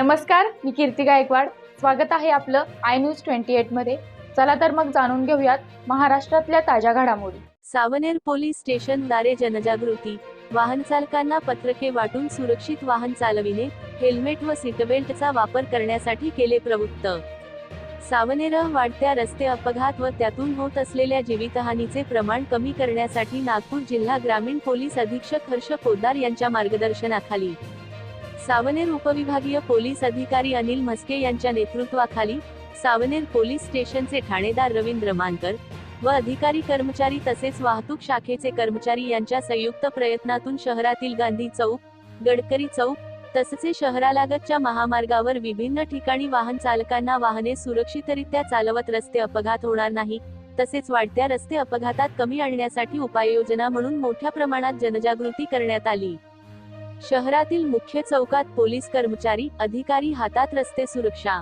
नमस्कार, मी कीर्ती गायकवाड. स्वागत आहे आपलं आय न्यूज 28 मध्ये. चला तर मग जाणून घेऊयात महाराष्ट्रातल्या ताज्या घडामोडी. सावनेर पोलीस स्टेशन द्वारे जनजागृती. वाहन चालकांना पत्रके वाटून सुरक्षित वाहन चालविणे, हेल्मेट व सीटबेल्टचा वापर करण्यासाठी केले प्रवृत्त. सावनेर वाढत्या रस्ते अपघात व त्यातून होत असलेल्या जीवितहानीचे प्रमाण कमी करण्यासाठी नागपूर जिल्हा ग्रामीण पोलीस अधीक्षक हर्ष पोद्दार यांच्या मार्गदर्शनाखाली सावनेर उपविभागीय पोलीस अधिकारी अनिल म्हस्के यांच्या नेतृत्वाखाली सावनेर पोलीस स्टेशनचे ठाणेदार रवींद्र मानकर व अधिकारी कर्मचारी तसेच वाहतूक शाखेचे कर्मचारी यांच्या संयुक्त प्रयत्नातून शहरातील गांधी चौक, गडकरी चौक तसेच शहरालगतच्या महामार्गावर विभिन्न ठिकाणी वाहन चालकांना वाहने सुरक्षितरित्या चालवत रस्ते अपघात होणार नाही, तसेच वाढत्या रस्ते अपघातात कमी आणण्यासाठी उपाययोजना म्हणून मोठ्या प्रमाणात जनजागृती करण्यात आली. शहरातील मुख्य चौकात पोलीस कर्मचारी, अधिकारी हातात रस्ते सुरक्षा,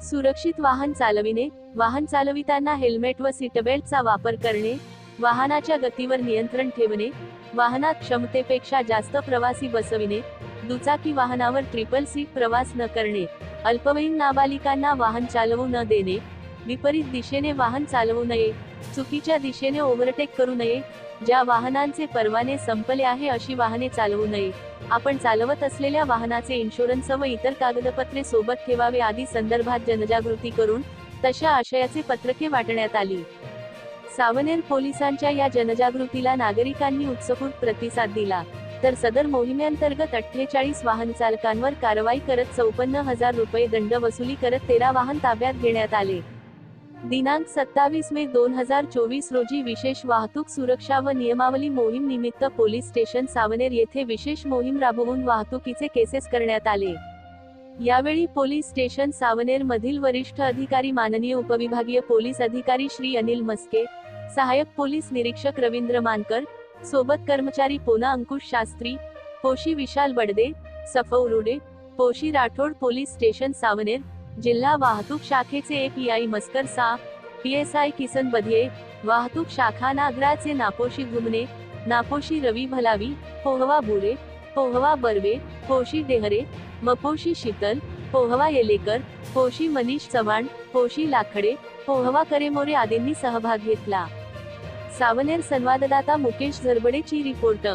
सुरक्षित वाहन चालविणे, वाहन चालविताना हेल्मेट व सीटबेल्टचा वापर करणे, वाहनाच्या गतीवर नियंत्रण ठेवणे, वाहनात क्षमतेपेक्षा जास्त प्रवासी बसविणे, दुचाकी वाहनावर ट्रिपल सीट प्रवास न करणे, अल्पवयीन नाबालिकांना वाहन चालवू न देणे, विपरीत दिशेने वाहन चालवू नये, चुकीच्या दिशेने ओव्हरटेक करू नये, ज्या वाहनांचे परवाने संपले आहे अशी वाहने चालवू नये, आपण चालवत असलेल्या वाहनाचे इन्शुरन्स व इतर कागदपत्रे सोबत ठेवावे आदी संदर्भात जनजागृती करून तशा आशयाचे पत्रके वाटण्यात आली. सावनेर पोलिसांच्या या जनजागृतीला नागरिकांनी उत्स्फूर्त प्रतिसाद दिला. तर सदर मोहिमेअंतर्गत 48 वाहन चालकांवर कारवाई करत 54,000 रुपये दंड वसुली करत 13 वाहन ताब्यात घेण्यात आले. दिनांक 27 मे 2024 रोजी विशेष वाहतूक सुरक्षा व नियमावली मोहीम निमित्त पोलीस स्टेशन सावनेर येथे विशेष मोहीम राबवून वाहतुकीचे केसेस करण्यात आले. यावेळी पोलीस स्टेशन सावनेर मधील वरिष्ठ अधिकारी माननीय उपविभागीय पोलीस अधिकारी श्री अनिल म्हस्के, सहाय्यक पोलीस निरीक्षक रवींद्र मानकर, सोबत कर्मचारी पोना अंकुश शास्त्री, पोशी विशाल बडदे, सफौ रुडे, पोशी राठोड, पोलीस स्टेशन सावनेर, जिल्हा वाहतूक शाखेचे एपीआय मस्कर सा, पीएसआय किसन बधिये, वाहतूक शाखा नागराचे नापोशी घुमने, नापोशी रवी भलावी, पोहवा बुरे, पोहवा बर्वे, पोशी डेहरे, मपोशी शीतल, पोहवा येलेकर, पोशी मनीष चव्हाण, पोशी लाखडे, पोहवा करेमोरे आदींनी सहभाग घेतला. सावनेर संवाददाता मुकेश झरबडेची रिपोर्ट.